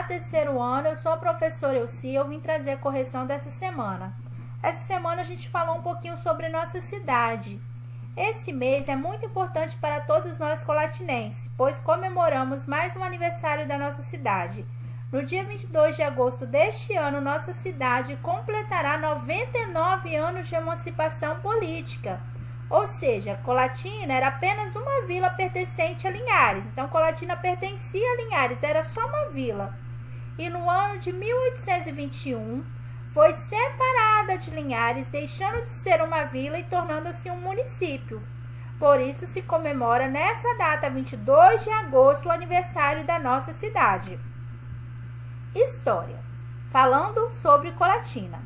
Olá, terceiro ano, eu sou a professora Elci, eu vim trazer a correção dessa semana. Essa semana a gente falou um pouquinho sobre nossa cidade. Esse mês é muito importante para todos nós colatinenses, pois comemoramos mais um aniversário da nossa cidade. No dia 22 de agosto deste ano, nossa cidade completará 99 anos de emancipação política. Ou seja, Colatina era apenas uma vila pertencente a Linhares. Então, Colatina pertencia a Linhares, era só uma vila. E no ano de 1821, foi separada de Linhares, deixando de ser uma vila e tornando-se um município. Por isso, se comemora nessa data, 22 de agosto, o aniversário da nossa cidade. História. Falando sobre Colatina.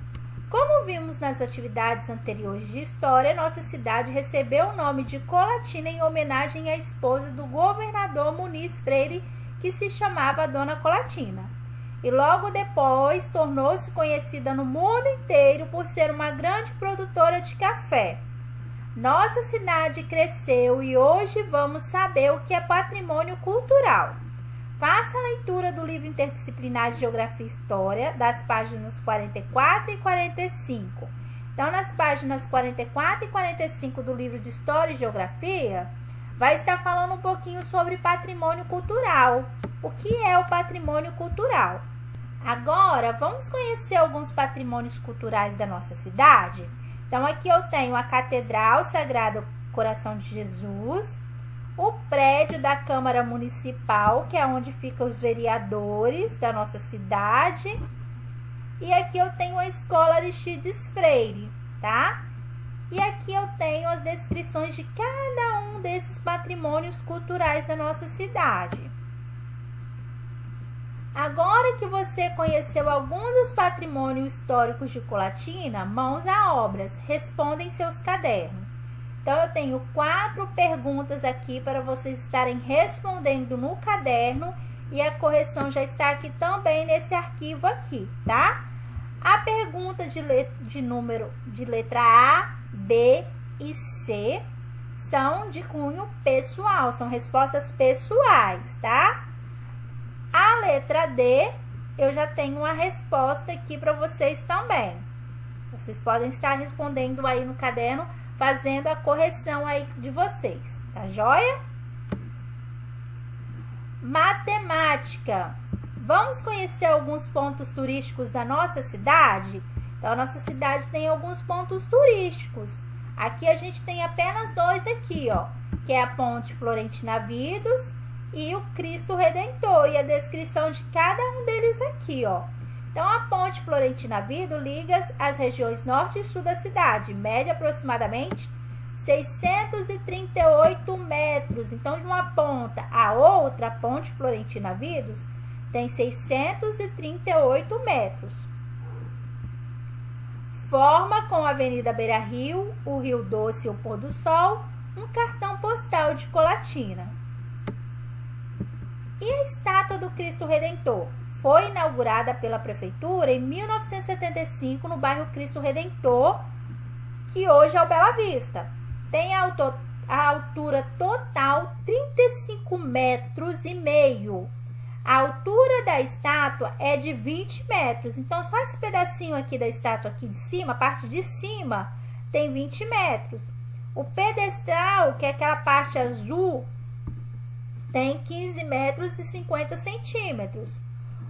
Como vimos nas atividades anteriores de história, nossa cidade recebeu o nome de Colatina em homenagem à esposa do governador Muniz Freire, que se chamava Dona Colatina. E logo depois tornou-se conhecida no mundo inteiro por ser uma grande produtora de café. Nossa cidade cresceu e hoje vamos saber o que é patrimônio cultural. Faça a leitura do livro interdisciplinar de Geografia e História, das páginas 44 e 45. Então, nas páginas 44 e 45 do livro de História e Geografia, vai estar falando um pouquinho sobre patrimônio cultural. O que é o patrimônio cultural? Agora, vamos conhecer alguns patrimônios culturais da nossa cidade? Então, aqui eu tenho a Catedral Sagrado Coração de Jesus, o prédio da Câmara Municipal, que é onde ficam os vereadores da nossa cidade. E aqui eu tenho a Escola Aristides Freire, tá? E aqui eu tenho as descrições de cada um desses patrimônios culturais da nossa cidade. Agora que você conheceu alguns dos patrimônios históricos de Colatina, mãos à obras, responda em seus cadernos. Então, eu tenho 4 perguntas aqui para vocês estarem respondendo no caderno e a correção já está aqui também nesse arquivo aqui, tá? A pergunta de letra A, B e C são de cunho pessoal, são respostas pessoais, tá? A letra D, eu já tenho uma resposta aqui para vocês também. Vocês podem estar respondendo aí no caderno, fazendo a correção aí de vocês, tá joia? Matemática. Vamos conhecer alguns pontos turísticos da nossa cidade? Então, a nossa cidade tem alguns pontos turísticos. Aqui a gente tem apenas 2 aqui, ó, que é a Ponte Florentina Vidos e o Cristo Redentor, e a descrição de cada um deles aqui, ó. Então, a Ponte Florentina Vido liga as regiões norte e sul da cidade, mede aproximadamente 638 metros. Então, de uma ponta a outra, a Ponte Florentina Vidos tem 638 metros. Forma com a Avenida Beira Rio, o Rio Doce e o Pôr do Sol, um cartão postal de Colatina. E a estátua do Cristo Redentor? Foi inaugurada pela Prefeitura em 1975 no bairro Cristo Redentor, que hoje é o Bela Vista. Tem a altura total 35,5 metros. A altura da estátua é de 20 metros. Então, só esse pedacinho aqui da estátua aqui de cima, a parte de cima, tem 20 metros. O pedestal, que é aquela parte azul, tem 15 metros e 50 centímetros.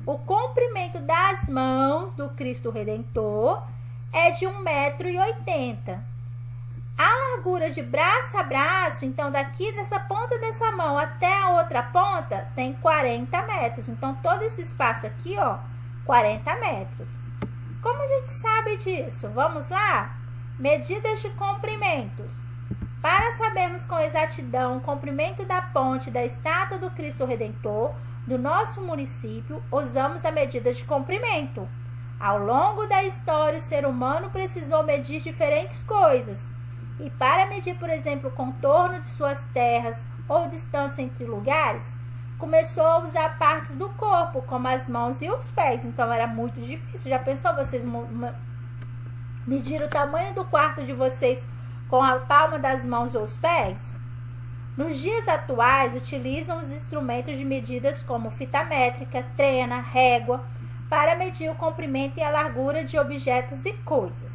O comprimento das mãos do Cristo Redentor é de 1,80 m. A largura de braço a braço, então daqui dessa ponta dessa mão até a outra ponta, tem 40 metros. Então, todo esse espaço aqui, ó, 40 metros. Como a gente sabe disso? Vamos lá? Medidas de comprimentos. Para sabermos com exatidão o comprimento da ponte da estátua do Cristo Redentor do nosso município, usamos a medida de comprimento. Ao longo da história, o ser humano precisou medir diferentes coisas. E para medir, por exemplo, o contorno de suas terras ou distância entre lugares, começou a usar partes do corpo, como as mãos e os pés. Então, era muito difícil. Já pensou vocês medir o tamanho do quarto de vocês com a palma das mãos ou os pés? Nos dias atuais, utilizam os instrumentos de medidas como fita métrica, trena, régua, para medir o comprimento e a largura de objetos e coisas.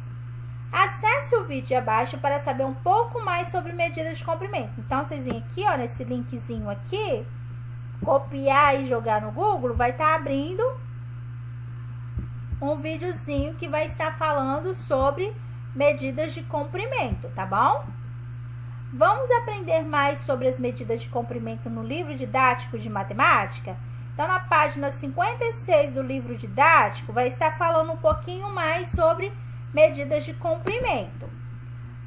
Acesse o vídeo abaixo para saber um pouco mais sobre medidas de comprimento. Então, vocês vêm aqui, ó, nesse linkzinho aqui, copiar e jogar no Google, vai estar abrindo um videozinho que vai estar falando sobre medidas de comprimento, tá bom? Vamos aprender mais sobre as medidas de comprimento no livro didático de matemática? Então, na página 56 do livro didático, vai estar falando um pouquinho mais sobre medidas de comprimento.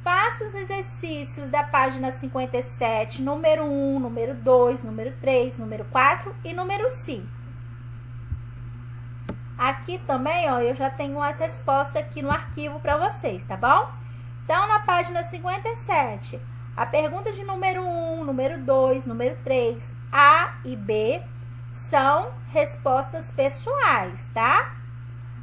Faça os exercícios da página 57, número 1, número 2, número 3, número 4 e número 5. Aqui também, ó, eu já tenho as respostas aqui no arquivo para vocês, tá bom? Então, na página 57, a pergunta de número 1, número 2, número 3, A e B são respostas pessoais, tá?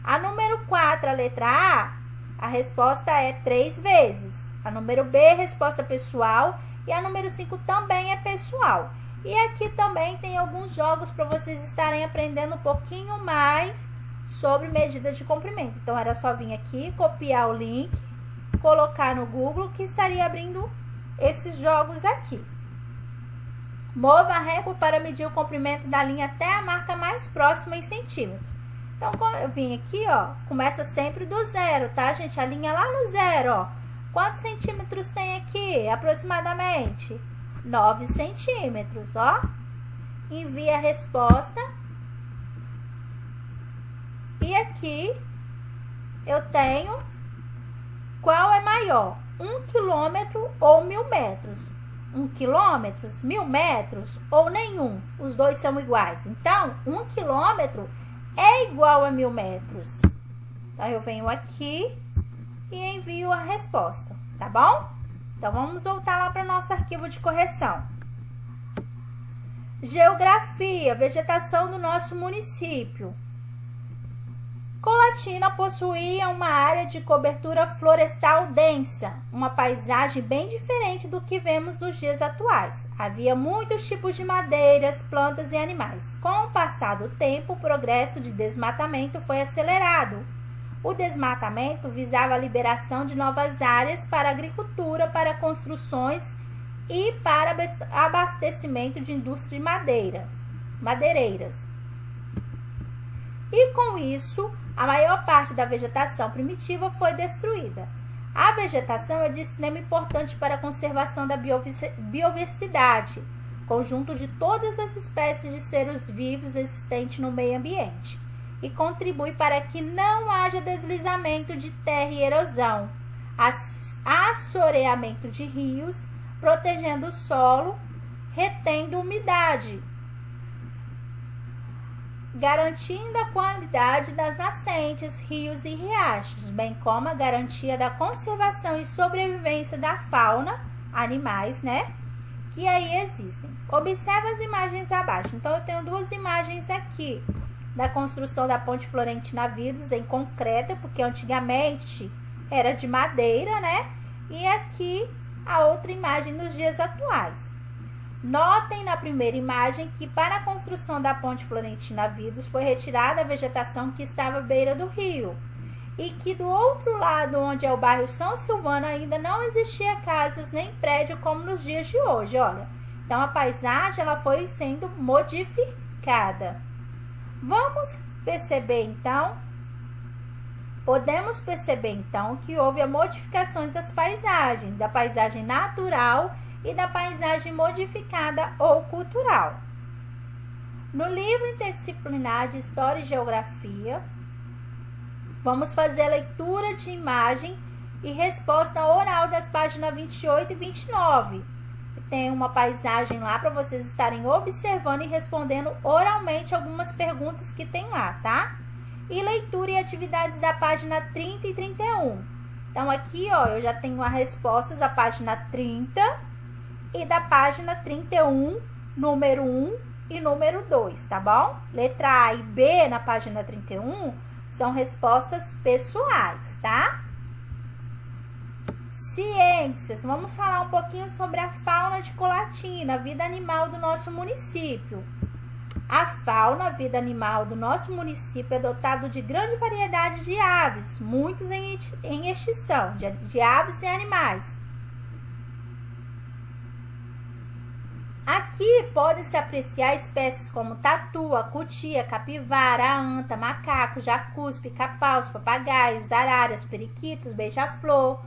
A número 4, a letra A resposta é 3 vezes. A número B, resposta pessoal. E a número 5 também é pessoal. E aqui também tem alguns jogos para vocês estarem aprendendo um pouquinho mais sobre medidas de comprimento. Então, era só vir aqui, copiar o link, colocar no Google, que estaria abrindo esses jogos aqui. Mova a régua para medir o comprimento da linha até a marca mais próxima em centímetros. Então, como eu vim aqui, ó, começa sempre do zero, tá, gente? A linha lá no zero, ó. Quantos centímetros tem aqui, aproximadamente? 9 centímetros, ó. Envia a resposta. E aqui eu tenho qual é maior, 1 quilômetro ou 1000 metros? 1 quilômetro, 1000 metros ou nenhum? Os dois são iguais. Então, 1 quilômetro é igual a 1000 metros. Então, eu venho aqui e envio a resposta, tá bom? Então, vamos voltar lá para o nosso arquivo de correção. Geografia, vegetação do nosso município. Colatina possuía uma área de cobertura florestal densa, uma paisagem bem diferente do que vemos nos dias atuais. Havia muitos tipos de madeiras, plantas e animais. Com o passar do tempo, o progresso de desmatamento foi acelerado. O desmatamento visava a liberação de novas áreas para agricultura, para construções e para abastecimento de indústria de madeireiras. E com isso, a maior parte da vegetação primitiva foi destruída. A vegetação é de extrema importância para a conservação da biodiversidade, conjunto de todas as espécies de seres vivos existentes no meio ambiente, e contribui para que não haja deslizamento de terra e erosão, assoreamento de rios, protegendo o solo, retendo umidade, garantindo a qualidade das nascentes, rios e riachos, bem como a garantia da conservação e sobrevivência da fauna, animais, né, que aí existem. Observe as imagens abaixo. Então, eu tenho duas imagens aqui da construção da Ponte Florentina Vidos em concreto, porque antigamente era de madeira, né, e aqui a outra imagem nos dias atuais. Notem na primeira imagem que para a construção da Ponte Florentina Vidos foi retirada a vegetação que estava à beira do rio e que do outro lado, onde é o bairro São Silvano, ainda não existia casas nem prédio como nos dias de hoje, olha. Então, a paisagem ela foi sendo modificada. Vamos perceber, então, podemos perceber, então, que houve a modificações das paisagens, da paisagem natural e da paisagem modificada ou cultural. No livro interdisciplinar de História e Geografia, vamos fazer a leitura de imagem e resposta oral das páginas 28 e 29. Tem uma paisagem lá para vocês estarem observando e respondendo oralmente algumas perguntas que tem lá, tá? E leitura e atividades da página 30 e 31. Então, aqui, ó, eu já tenho a resposta da página 30 e da página 31, número 1 e número 2, tá bom? Letra A e B na página 31 são respostas pessoais, tá? Ciências, vamos falar um pouquinho sobre a fauna de Colatina, a vida animal do nosso município. A fauna, a vida animal do nosso município é dotado de grande variedade de aves, muitos em extinção, de aves e animais. Aqui podem-se apreciar espécies como tatu, cutia, capivara, anta, macaco, jacus, pica-paus, papagaios, araras, periquitos, beija-flor,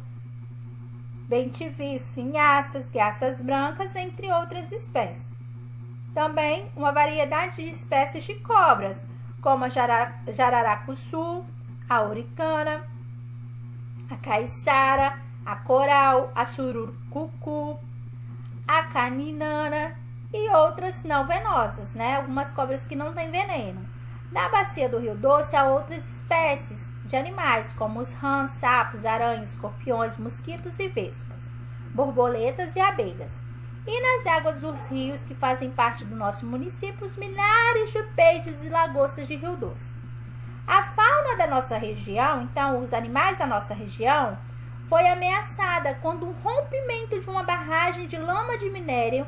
bem-te-vi, sinhaças, garças brancas, entre outras espécies. Também uma variedade de espécies de cobras, como a jararacuçu, a auricana, a caiçara, a coral, a surucucu, a caninana e outras não venenosas, né? Algumas cobras que não têm veneno. Na bacia do Rio Doce há outras espécies de animais, como os rãs, sapos, aranhas, escorpiões, mosquitos e vespas, borboletas e abelhas. E nas águas dos rios que fazem parte do nosso município, os milhares de peixes e lagostas de Rio Doce. A fauna da nossa região, então os animais da nossa região, foi ameaçada quando um rompimento de uma barragem de lama de minério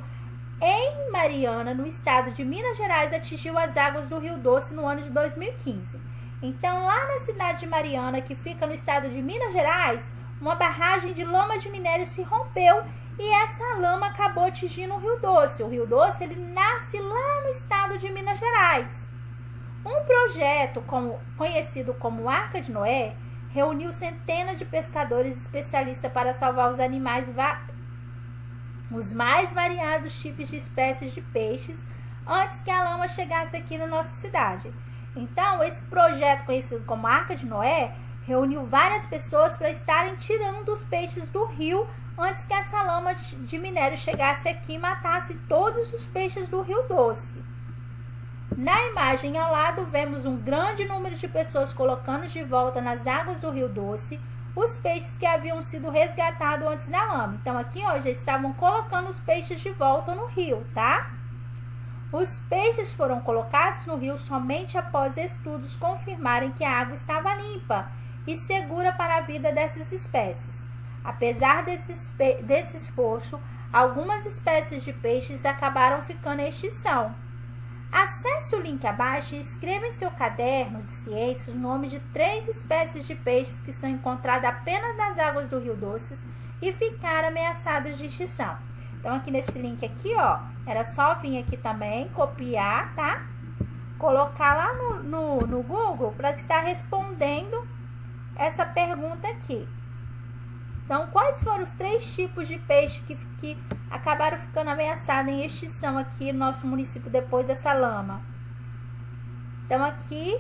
em Mariana, no estado de Minas Gerais, atingiu as águas do Rio Doce no ano de 2015. Então, lá na cidade de Mariana, que fica no estado de Minas Gerais, uma barragem de lama de minério se rompeu e essa lama acabou atingindo o Rio Doce. O Rio Doce, ele nasce lá no estado de Minas Gerais. Um projeto conhecido como Arca de Noé reuniu centenas de pescadores especialistas para salvar os animais, os mais variados tipos de espécies de peixes, antes que a lama chegasse aqui na nossa cidade. Então, esse projeto conhecido como Arca de Noé reuniu várias pessoas para estarem tirando os peixes do rio antes que essa lama de minério chegasse aqui e matasse todos os peixes do Rio Doce. Na imagem ao lado, vemos um grande número de pessoas colocando de volta nas águas do Rio Doce os peixes que haviam sido resgatados antes da lama. Então, aqui, ó, já estavam colocando os peixes de volta no rio, tá? Os peixes foram colocados no rio somente após estudos confirmarem que a água estava limpa e segura para a vida dessas espécies. Apesar desse esforço, algumas espécies de peixes acabaram ficando em extinção. Acesse o link abaixo e escreva em seu caderno de ciências o nome de 3 espécies de peixes que são encontradas apenas nas águas do Rio Doce e ficaram ameaçadas de extinção. Então, aqui nesse link aqui, ó, era só vir aqui também, copiar, tá? Colocar lá no Google para estar respondendo essa pergunta aqui. Então, quais foram os 3 tipos de peixe que acabaram ficando ameaçados em extinção aqui no nosso município depois dessa lama? Então, aqui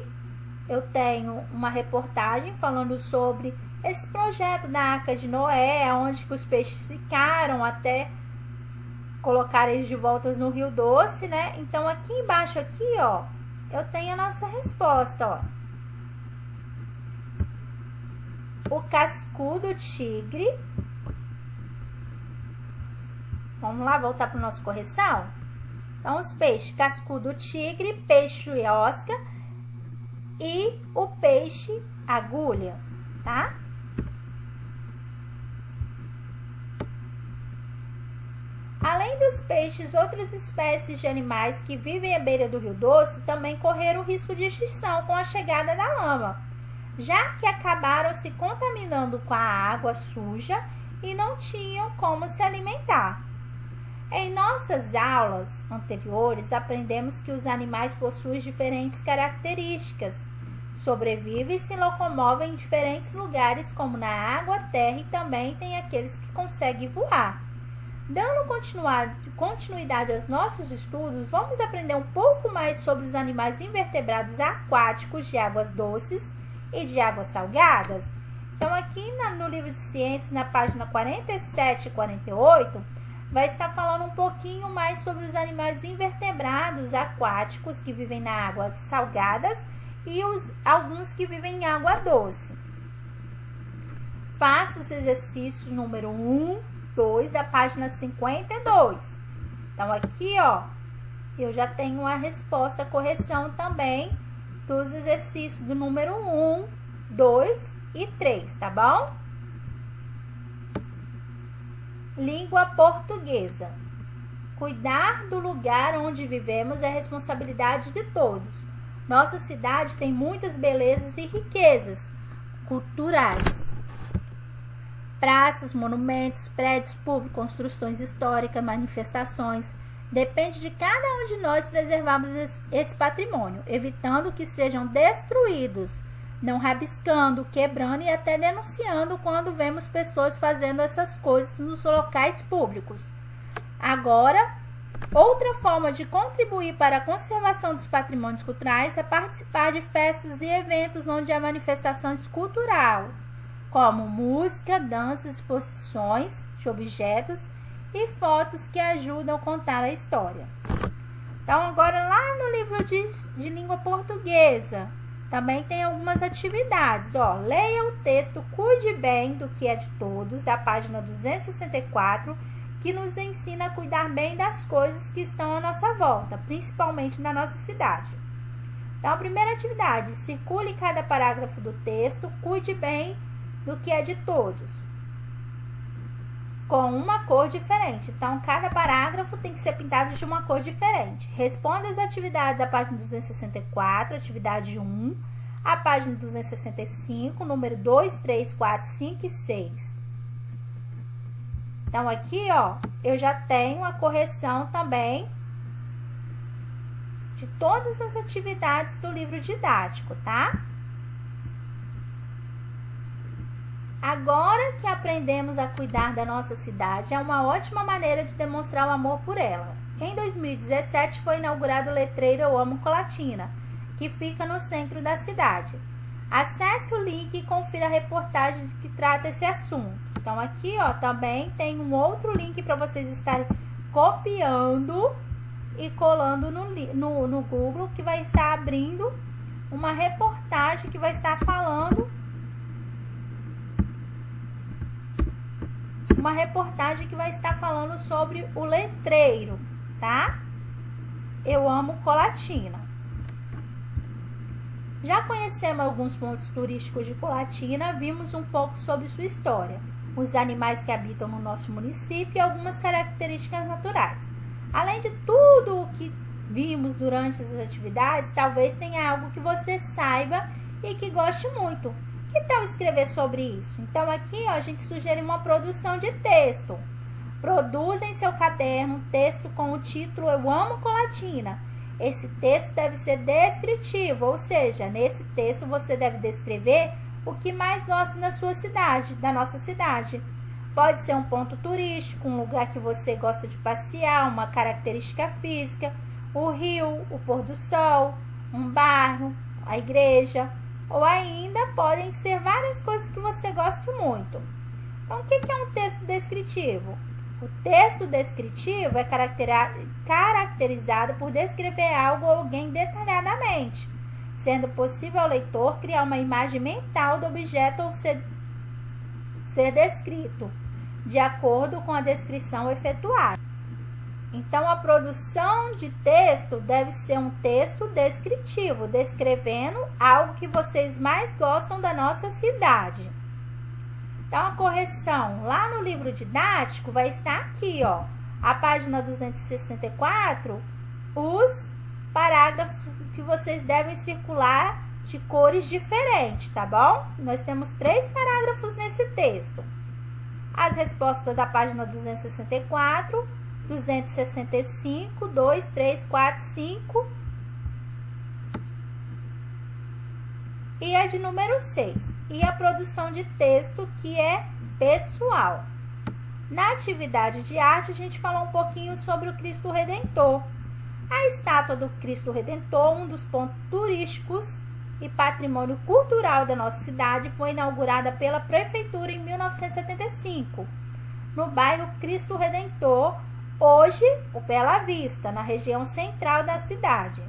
eu tenho uma reportagem falando sobre esse projeto da Arca de Noé, onde que os peixes ficaram até colocar eles de volta no Rio Doce, né? Então, aqui embaixo, aqui, ó, eu tenho a nossa resposta, ó. O cascudo tigre. Vamos lá, voltar para o nosso correção? Então, os peixes cascudo tigre, peixe osca e o peixe agulha, tá? Além dos peixes, outras espécies de animais que vivem à beira do Rio Doce também correram risco de extinção com a chegada da lama, já que acabaram se contaminando com a água suja e não tinham como se alimentar. Em nossas aulas anteriores, aprendemos que os animais possuem diferentes características, sobrevivem e se locomovem em diferentes lugares, como na água, terra, e também tem aqueles que conseguem voar. Dando continuidade aos nossos estudos, vamos aprender um pouco mais sobre os animais invertebrados aquáticos de águas doces e de águas salgadas. Então, aqui no livro de ciência, na página 47 e 48, vai estar falando um pouquinho mais sobre os animais invertebrados aquáticos que vivem na água salgadas e alguns que vivem em água doce. Faça os exercícios número 1, 2 da página 52. Então, aqui, ó, eu já tenho a resposta, a correção também dos exercícios do número 1, 2 e 3, tá bom? Língua portuguesa. Cuidar do lugar onde vivemos é responsabilidade de todos. Nossa cidade tem muitas belezas e riquezas culturais. Praças, monumentos, prédios públicos, construções históricas, manifestações. Depende de cada um de nós preservarmos esse patrimônio, evitando que sejam destruídos, não rabiscando, quebrando e até denunciando quando vemos pessoas fazendo essas coisas nos locais públicos. Agora, outra forma de contribuir para a conservação dos patrimônios culturais é participar de festas e eventos onde há manifestações culturais, como música, danças, exposições de objetos e fotos que ajudam a contar a história. Então, agora lá no livro de língua portuguesa, também tem algumas atividades. Leia o texto Cuide Bem do que é de Todos, da página 264, que nos ensina a cuidar bem das coisas que estão à nossa volta, principalmente na nossa cidade. Então, a primeira atividade, circule cada parágrafo do texto, cuide bem do que é de todos, com uma cor diferente. Então, cada parágrafo tem que ser pintado de uma cor diferente. Responda as atividades da página 264, atividade 1, a página 265, número 2, 3, 4, 5 e 6. Então, aqui, eu já tenho a correção também de todas as atividades do livro didático, tá? Agora que aprendemos a cuidar da nossa cidade, é uma ótima maneira de demonstrar o amor por ela. Em 2017 foi inaugurado o letreiro Eu Amo Colatina, que fica no centro da cidade. Acesse o link e confira a reportagem que trata esse assunto. Então, aqui, também tem um outro link para vocês estarem copiando e colando no Google, que vai estar abrindo uma reportagem que vai estar falando sobre o letreiro, tá? Eu Amo Colatina. Já conhecemos alguns pontos turísticos de Colatina, vimos um pouco sobre sua história, os animais que habitam no nosso município e algumas características naturais. Além de tudo o que vimos durante as atividades, talvez tenha algo que você saiba e que goste muito. Que tal escrever sobre isso? Então, aqui a gente sugere uma produção de texto. Produza em seu caderno um texto com o título Eu Amo Colatina. Esse texto deve ser descritivo, ou seja, nesse texto você deve descrever o que mais gosta da sua cidade, da nossa cidade. Pode ser um ponto turístico, um lugar que você gosta de passear, uma característica física, o rio, o pôr do sol, um bairro, a igreja, ou ainda podem ser várias coisas que você gosta muito. Então, o que é um texto descritivo? O texto descritivo é caracterizado por descrever algo ou alguém detalhadamente, sendo possível ao leitor criar uma imagem mental do objeto ou ser descrito, de acordo com a descrição efetuada. Então, a produção de texto deve ser um texto descritivo, descrevendo algo que vocês mais gostam da nossa cidade. Então, a correção lá no livro didático vai estar aqui, a página 264, os parágrafos que vocês devem circular de cores diferentes, tá bom? Nós temos 3 parágrafos nesse texto. As respostas da página 264, 265, 2, 3, 4, 5 e a de número 6. E a produção de texto que é pessoal. Na atividade de arte, a gente falou um pouquinho sobre o Cristo Redentor. A estátua do Cristo Redentor, um dos pontos turísticos e patrimônio cultural da nossa cidade, foi inaugurada pela Prefeitura em 1975, no bairro Cristo Redentor, hoje o Bela Vista, na região central da cidade,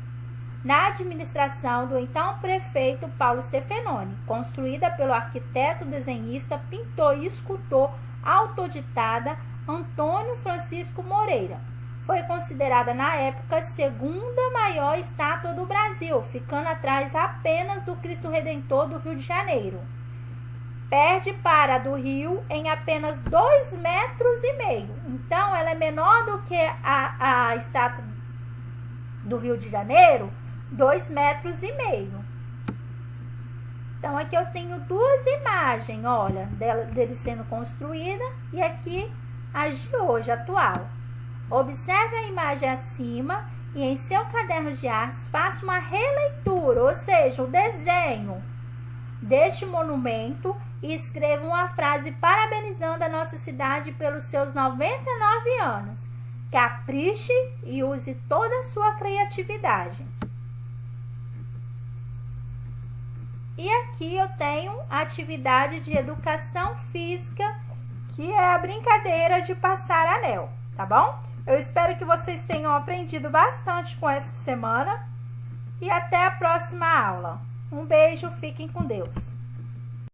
na administração do então prefeito Paulo Stefanoni, construída pelo arquiteto, desenhista, pintor e escultor autodidata Antônio Francisco Moreira. Foi considerada na época a segunda maior estátua do Brasil, ficando atrás apenas do Cristo Redentor do Rio de Janeiro. perde para a do Rio em apenas 2,5 metros. Então, ela é menor do que a estátua do Rio de Janeiro, 2,5 metros. Então, aqui eu tenho duas imagens, olha, dele sendo construída e aqui as de hoje, atual. Observe a imagem acima e em seu caderno de artes faça uma releitura, ou seja, o desenho deste monumento e escreva uma frase parabenizando a nossa cidade pelos seus 99 anos. Capriche e use toda a sua criatividade. E aqui eu tenho a atividade de educação física, que é a brincadeira de passar anel, tá bom? Eu espero que vocês tenham aprendido bastante com essa semana e até a próxima aula. Um beijo, fiquem com Deus.